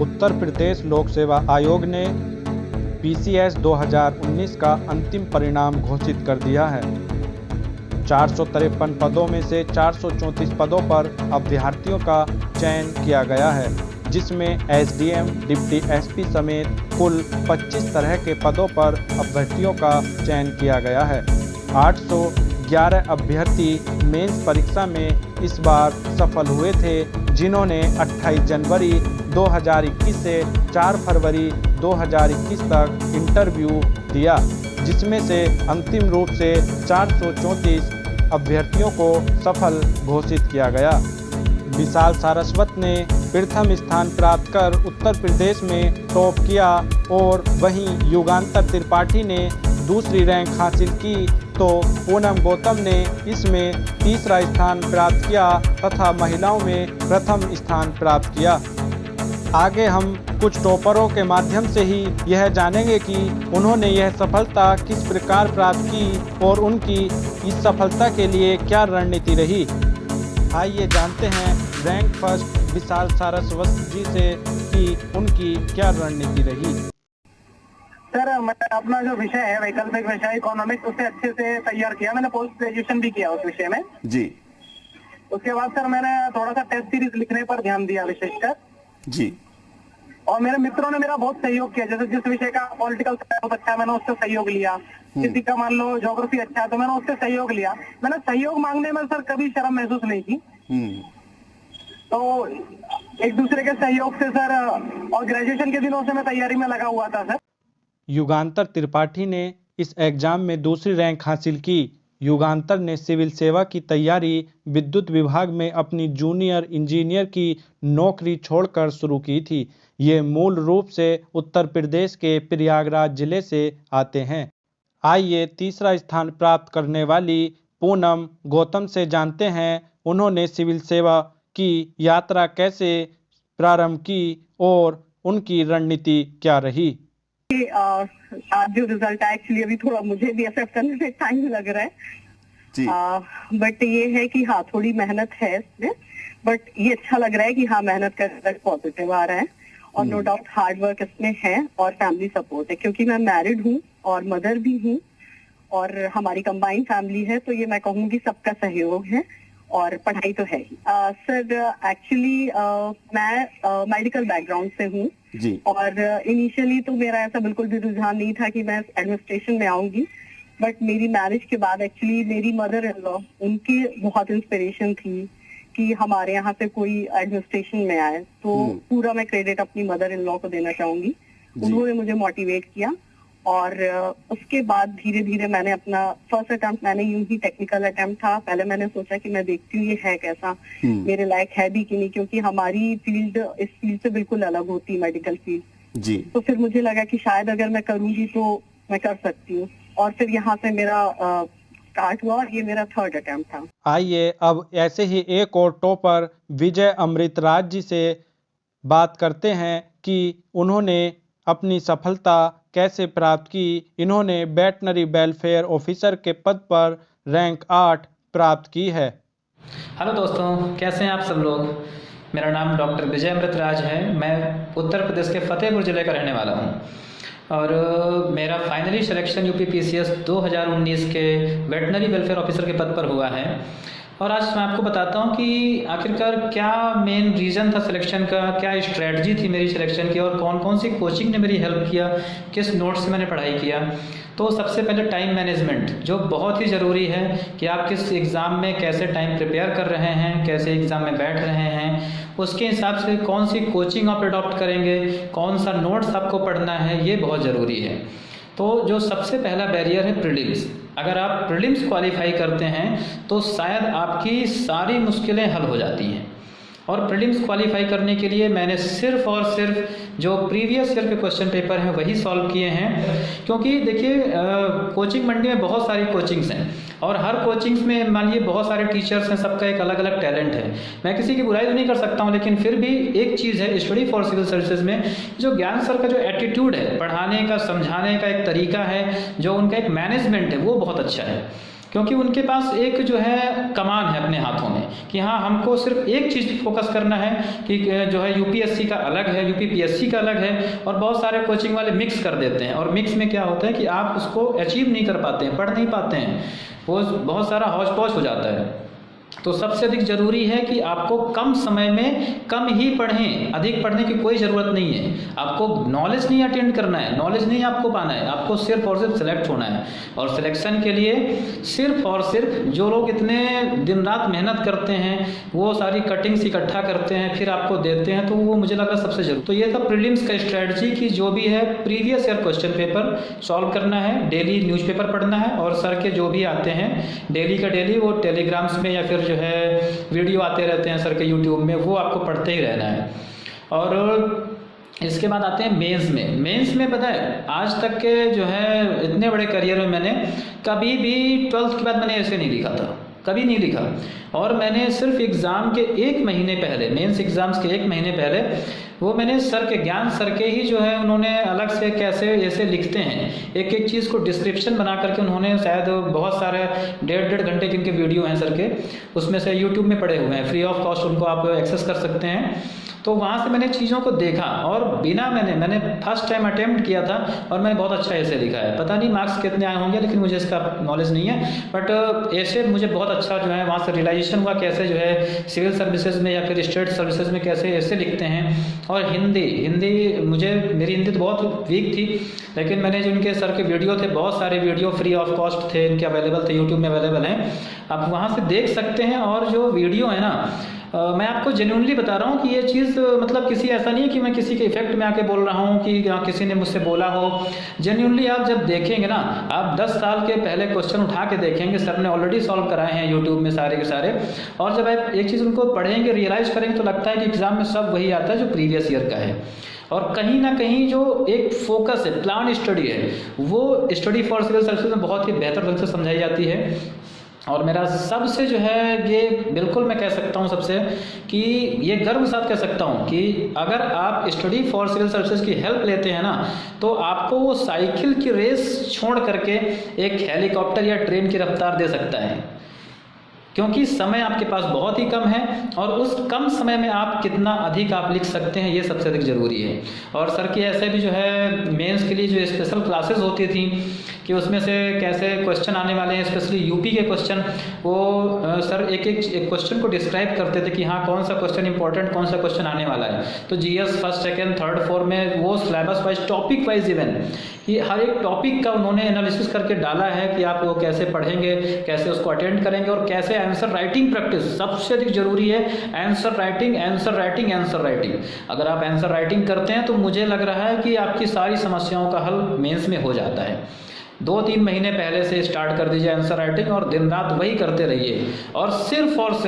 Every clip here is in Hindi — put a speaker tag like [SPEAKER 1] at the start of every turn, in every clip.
[SPEAKER 1] उत्तर प्रदेश लोक सेवा आयोग ने PCS 2019 का अंतिम परिणाम घोषित कर दिया है। 453 पदों में से 434 पदों पर अभ्यर्थियों का चयन किया गया है, जिसमें SDM, डिप्टी SP समेत कुल 25 तरह के पदों पर अभ्यर्थियों का चयन किया गया है। 811 अभ्यर्थी मेंस परीक्षा में इस बार सफल हुए थे, जिन्होंने 28 जनवरी 2021 से 4 फरवरी 2021 तक इंटरव्यू दिया, जिसमें से अंतिम रूप से 434 अभ्यर्थियों को सफल घोषित किया गया। विशाल सारस्वत ने प्रथम स्थान प्राप्त कर उत्तर प्रदेश में टॉप किया और वहीं युगांतर त्रिपाठी ने दूसरी रैंक हासिल की, तो पूनम गौतम ने इसमें तीसरा स्थान प्राप्त किया तथा महिलाओं में प्रथम स्थान प्राप्त किया। आगे हम कुछ टॉपरों के माध्यम से ही यह जानेंगे कि उन्होंने यह सफलता किस प्रकार प्राप्त की और उनकी इस सफलता के लिए क्या रणनीति रही। आइए जानते हैं रैंक फर्स्ट विशाल सारस्वत जी से कि उनकी क्या रणनीति रही।
[SPEAKER 2] सर, मैं अपना जो विषय है वैकल्पिक विषय इकोनॉमिक्स उसे अच्छे से तैयार किया। मैंने पोस्ट ग्रेजुएशन भी किया उस विषय में
[SPEAKER 3] जी।
[SPEAKER 2] उसके बाद सर मैंने थोड़ा सा टेस्ट सीरीज लिखने पर ध्यान दिया विशेषकर
[SPEAKER 3] जी।
[SPEAKER 2] और मेरे मित्रों ने मेरा बहुत सहयोग किया। जैसे जिस विषय का पॉलिटिकल बहुत अच्छा है मैंने उससे सहयोग लिया, किसी का मान लो ज्योग्राफी अच्छा है तो मैंने उससे सहयोग लिया। मैंने सहयोग मांगने में सर कभी शर्म महसूस नहीं की। तो एक दूसरे के सहयोग से सर, और ग्रेजुएशन के दिनों से मैं तैयारी में लगा हुआ था सर।
[SPEAKER 1] युगांतर त्रिपाठी ने इस एग्जाम में दूसरी रैंक हासिल की। युगांतर ने सिविल सेवा की तैयारी विद्युत विभाग में अपनी जूनियर इंजीनियर की नौकरी छोड़कर शुरू की थी। ये मूल रूप से उत्तर प्रदेश के प्रयागराज जिले से आते हैं। आइए तीसरा स्थान प्राप्त करने वाली पूनम गौतम से जानते हैं उन्होंने सिविल सेवा की यात्रा कैसे प्रारंभ की और उनकी रणनीति क्या रही।
[SPEAKER 2] आज जो रिजल्ट है एक्चुअली अभी थोड़ा मुझे भी एक्सेप्ट करने में टाइम लग रहा है, बट ये है कि हाँ थोड़ी मेहनत है इसमें, बट ये अच्छा लग रहा है कि हाँ मेहनत का रिजल्ट पॉजिटिव आ रहा है और नो डाउट हार्ड वर्क इसमें है और फैमिली सपोर्ट है, क्योंकि मैं मैरिड हूँ और मदर भी हूँ और हमारी कंबाइंड फैमिली है, तो ये मैं कहूँगी सबका सहयोग है और पढ़ाई तो है ही। सर एक्चुअली मैं मेडिकल बैकग्राउंड से हूँ और इनिशियली तो मेरा ऐसा बिल्कुल भी रुझान नहीं था कि मैं एडमिनिस्ट्रेशन में आऊंगी, बट मेरी मैरिज के बाद एक्चुअली मेरी मदर इन लॉ उनकी बहुत इंस्पिरेशन थी कि हमारे यहाँ से कोई एडमिनिस्ट्रेशन में आए, तो पूरा मैं क्रेडिट अपनी मदर इन लॉ को देना चाहूंगी। उन्होंने मुझे मोटिवेट किया और उसके बाद धीरे धीरे मैंने अपना फर्स्ट अटेम्प्ट मैंने यूं ही टेक्निकल अटेम्प्ट था। पहले मैंने सोचा कि मैं देखती हूँ ये है कैसा, मेरे लायक है भी कि नहीं, क्योंकि हमारी फील्ड इस फील्ड से बिल्कुल अलग होती है मेडिकल फील्ड जी। तो फिर मुझे लगा कि शायद अगर मैं करूंगी तो मैं कर सकती हूँ और फिर यहाँ से मेरा स्टार्ट हुआ और ये मेरा थर्ड अटेम्प्ट था।
[SPEAKER 1] आइए अब ऐसे ही एक और टॉपर विजय अमृतराज जी से बात करते हैं कि उन्होंने अपनी सफलता कैसे प्राप्त की। इन्होंने वेटनरी वेलफेयर ऑफिसर के पद पर रैंक 8 प्राप्त की है।
[SPEAKER 4] हेलो दोस्तों, कैसे हैं आप सब लोग। मेरा नाम डॉक्टर विजय अमृतराज है। मैं उत्तर प्रदेश के फतेहपुर ज़िले का रहने वाला हूं और मेरा फाइनली सिलेक्शन UP PCS 2019 के वेटनरी वेलफेयर ऑफिसर के पद पर हुआ है। और आज मैं आपको बताता हूं कि आखिरकार क्या मेन रीज़न था सिलेक्शन का, क्या स्ट्रेटजी थी मेरी सिलेक्शन की और कौन कौन सी कोचिंग ने मेरी हेल्प किया, किस नोट्स से मैंने पढ़ाई किया। तो सबसे पहले टाइम मैनेजमेंट, जो बहुत ही ज़रूरी है कि आप किस एग्ज़ाम में कैसे टाइम प्रिपेयर कर रहे हैं, कैसे एग्ज़ाम में बैठ रहे हैं, उसके हिसाब से कौन सी कोचिंग आप अडॉप्ट करेंगे, कौन सा नोट्स आपको पढ़ना है, ये बहुत ज़रूरी है। तो जो सबसे पहला बैरियर है प्रीलिम्स। अगर आप प्रीलिम्स क्वालिफाई करते हैं तो शायद आपकी सारी मुश्किलें हल हो जाती हैं। और प्रीलिम्स क्वालिफाई करने के लिए मैंने सिर्फ और सिर्फ जो प्रीवियस ईयर के क्वेश्चन पेपर हैं वही सॉल्व किए हैं, क्योंकि देखिए कोचिंग मंडी में बहुत सारी कोचिंग्स हैं और हर कोचिंग्स में मान लीजिए बहुत सारे टीचर्स हैं, सबका एक अलग अलग टैलेंट है। मैं किसी की बुराई तो नहीं कर सकता हूं, लेकिन फिर भी एक चीज़ है स्टडी फॉर सिविल सर्विसेज में, जो ज्ञान सर का जो एटीट्यूड है, पढ़ाने का, समझाने का एक तरीका है, जो उनका एक मैनेजमेंट है, वो बहुत अच्छा है। क्योंकि उनके पास एक जो है कमान है अपने हाथों में कि हाँ हमको सिर्फ एक चीज़ पे फोकस करना है कि जो है यूपीएससी का अलग है, यूपीपीएससी का अलग है, और बहुत सारे कोचिंग वाले मिक्स कर देते हैं, और मिक्स में क्या होता है कि आप उसको अचीव नहीं कर पाते हैं, पढ़ नहीं पाते हैं, वो बहुत सारा हौच पौच हो जाता है। तो सबसे अधिक ज़रूरी है कि आपको कम समय में कम ही पढ़ें, अधिक पढ़ने की कोई ज़रूरत नहीं है। आपको नॉलेज नहीं अटेंड करना है, नॉलेज नहीं आपको पाना है, आपको सिर्फ और सिर्फ सेलेक्ट होना है। और सिलेक्शन के लिए सिर्फ और सिर्फ जो लोग इतने दिन रात मेहनत करते हैं, वो सारी कटिंग्स इकट्ठा करते हैं फिर आपको देते हैं, तो वो मुझे लगा सबसे ज़रूरी। तो ये था प्रीलिम्स का स्ट्रैटेजी कि जो भी है previous year question paper solve करना है, डेली न्यूज़पेपर पढ़ना है, और सर के जो भी आते हैं डेली का डेली वो टेलीग्राम्स में या फिर जो है वीडियो आते रहते हैं सर के यूट्यूब में, वो आपको पढ़ते ही रहना है। और इसके बाद आते हैं मेंस में पता है आज तक के जो है इतने बड़े करियर में मैंने कभी भी 12th के बाद मैंने ऐसे नहीं लिखा था, कभी नहीं लिखा। और मैंने सिर्फ एग्ज़ाम के 1 महीने पहले, मेंस एग्ज़ाम्स के 1 महीने पहले, वो मैंने सर के ज्ञान सर के ही जो है उन्होंने अलग से कैसे ऐसे लिखते हैं एक एक चीज़ को डिस्क्रिप्शन बना करके, उन्होंने शायद बहुत सारे 1.5 घंटे जिनके वीडियो हैं सर के, उसमें से यूट्यूब में पड़े हुए हैं, फ्री ऑफ कॉस्ट उनको आप एक्सेस कर सकते हैं। तो वहाँ से मैंने चीज़ों को देखा और बिना मैंने फर्स्ट टाइम अटेम्प्ट किया था और मैंने बहुत अच्छा ऐसे लिखा है। पता नहीं मार्क्स कितने आए होंगे, लेकिन मुझे इसका नॉलेज नहीं है, बट ऐसे मुझे बहुत अच्छा जो है वहाँ से रियलाइजेशन हुआ कैसे जो है सिविल सर्विसेज में या फिर स्टेट सर्विसेज में कैसे ऐसे लिखते हैं। और हिंदी मेरी हिंदी तो बहुत वीक थी, लेकिन मैंने जो इनके सर के वीडियो थे, बहुत सारे वीडियो फ्री ऑफ कॉस्ट थे इनके, अवेलेबल थे, यूट्यूब में अवेलेबल हैं, आप वहाँ से देख सकते हैं। और जो वीडियो है ना, मैं आपको जेन्युइनली बता रहा हूँ कि ये चीज़ मतलब किसी ऐसा नहीं है कि मैं किसी के इफेक्ट में आके बोल रहा हूँ कि किसी ने मुझसे बोला हो। जेन्युइनली आप जब देखेंगे ना, आप 10 साल के पहले क्वेश्चन उठा के देखेंगे, सर ने ऑलरेडी सॉल्व कराए हैं यूट्यूब में सारे के सारे, और जब आप एक चीज़ उनको पढ़ेंगे, रियलाइज़ करेंगे, तो लगता है कि एग्जाम में सब वही आता है जो प्रीवियस ईयर का है। और कहीं ना कहीं जो एक फोकस है, प्लान स्टडी है, वो स्टडी फॉर सिविल सर्विसेज में बहुत ही बेहतर ढंग से समझाई जाती है। और मेरा सबसे जो है ये बिल्कुल मैं कह सकता हूँ सबसे कि ये गर्व के साथ कह सकता हूँ कि अगर आप स्टडी फॉर सिविल सर्विसेज की हेल्प लेते हैं ना, तो आपको वो साइकिल की रेस छोड़ करके एक हेलीकॉप्टर या ट्रेन की रफ्तार दे सकता है, क्योंकि समय आपके पास बहुत ही कम है और उस कम समय में आप कितना अधिक आप लिख सकते हैं, ये सबसे अधिक ज़रूरी है। और सर की ऐसे भी जो है मेंस के लिए जो स्पेशल क्लासेस होती थी कि उसमें से कैसे क्वेश्चन आने वाले हैं, स्पेशली यूपी के क्वेश्चन, वो सर एक क्वेश्चन को डिस्क्राइब करते थे कि हाँ कौन सा क्वेश्चन इंपॉर्टेंट, कौन सा क्वेश्चन आने वाला है। तो GS first second third fourth में वो syllabus wise, topic wise, even कि हर एक टॉपिक का उन्होंने एनालिसिस करके डाला है कि आप वो कैसे पढ़ेंगे, कैसे उसको अटेंड करेंगे, और कैसे आंसर राइटिंग प्रैक्टिस सबसे अधिक जरूरी है। Answer writing, answer writing, answer writing. अगर आप आंसर राइटिंग करते हैं तो मुझे लग रहा है कि आपकी सारी समस्याओं का हल मेंस में हो जाता है। 2-3 महीने पहले से स्टार्ट कर दीजिए आंसर राइटिंग और दिन रात वही करते रहिए। और सिर्फ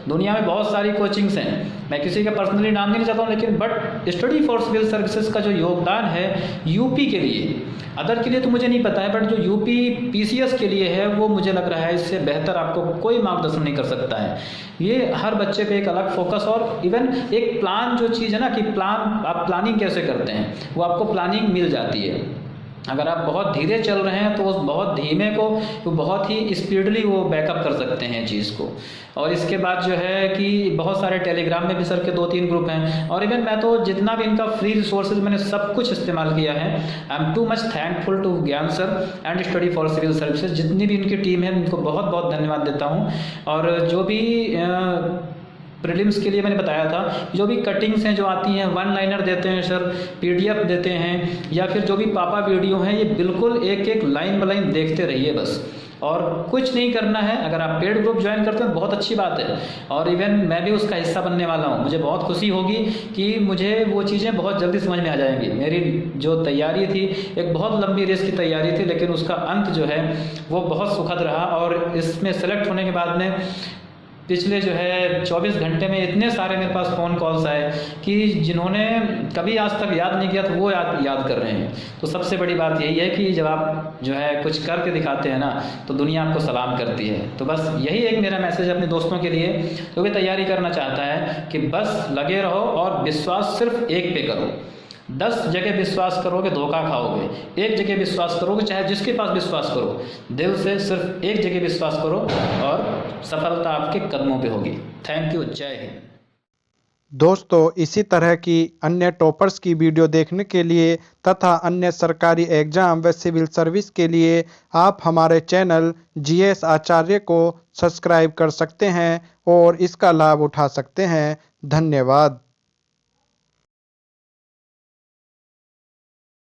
[SPEAKER 4] दुनिया में बहुत सारी कोचिंग्स हैं, मैं किसी का पर्सनली नाम नहीं चाहता हूँ, लेकिन but study for civil services का जो योगदान है यूपी के लिए, अदर के लिए तो मुझे नहीं पता है, बट जो यूपी पीसीएस के लिए है वो मुझे लग रहा है इससे बेहतर आपको कोई मार्गदर्शन नहीं कर सकता है। ये हर बच्चे पे एक अलग फोकस और इवन एक प्लान जो चीज़ है ना कि प्लान, आप प्लानिंग कैसे करते हैं, वो आपको प्लानिंग मिल जाती है। अगर आप बहुत धीरे चल रहे हैं तो उस बहुत धीमे को तो बहुत ही स्पीडली वो बैकअप कर सकते हैं चीज़ को। और इसके बाद जो है कि बहुत सारे टेलीग्राम में भी सर के 2-3 ग्रुप हैं, और इवन मैं तो जितना भी इनका फ्री रिसोर्सेज मैंने सब कुछ इस्तेमाल किया है। I am too much thankful to Gyan sir and study for civil services, जितनी भी इनकी टीम है उनको बहुत बहुत धन्यवाद देता हूँ। और जो भी प्रीलिम्स के लिए मैंने बताया था, जो भी कटिंग्स हैं जो आती हैं, 1 लाइनर देते हैं सर, पीडीएफ देते हैं, या फिर जो भी पापा वीडियो हैं, ये बिल्कुल एक एक लाइन बाय लाइन देखते रहिए बस, और कुछ नहीं करना है। अगर आप पेड ग्रुप ज्वाइन करते हैं बहुत अच्छी बात है, और इवन मैं भी उसका हिस्सा बनने वाला हूँ। मुझे बहुत खुशी होगी कि मुझे वो चीज़ें बहुत जल्दी समझ में आ जाएंगी। मेरी जो तैयारी थी, एक बहुत लंबी रेस की तैयारी थी, लेकिन उसका अंत जो है वो बहुत सुखद रहा। और इसमें सेलेक्ट होने के बाद में पिछले जो है 24 घंटे में इतने सारे मेरे पास फ़ोन कॉल्स आए कि जिन्होंने कभी आज तक याद नहीं किया तो वो याद कर रहे हैं। तो सबसे बड़ी बात यही है कि जब आप जो है कुछ करके दिखाते हैं ना, तो दुनिया आपको सलाम करती है। तो बस यही एक मेरा मैसेज अपने दोस्तों के लिए जो भी तैयारी करना चाहता है कि बस लगे रहो और विश्वास सिर्फ एक पे करो। 10 जगह विश्वास करोगे धोखा खाओगे, एक जगह विश्वास करोगे, चाहे जिसके पास विश्वास करो, दिल से सिर्फ एक जगह विश्वास करो और सफलता आपके कदमों पे होगी। थैंक यू, जय हिंद।
[SPEAKER 1] दोस्तों, इसी तरह की अन्य टॉपर्स की वीडियो देखने के लिए तथा अन्य सरकारी एग्जाम व सिविल सर्विस के लिए आप हमारे चैनल GS आचार्य को सब्सक्राइब कर सकते हैं और इसका लाभ उठा सकते हैं। धन्यवाद।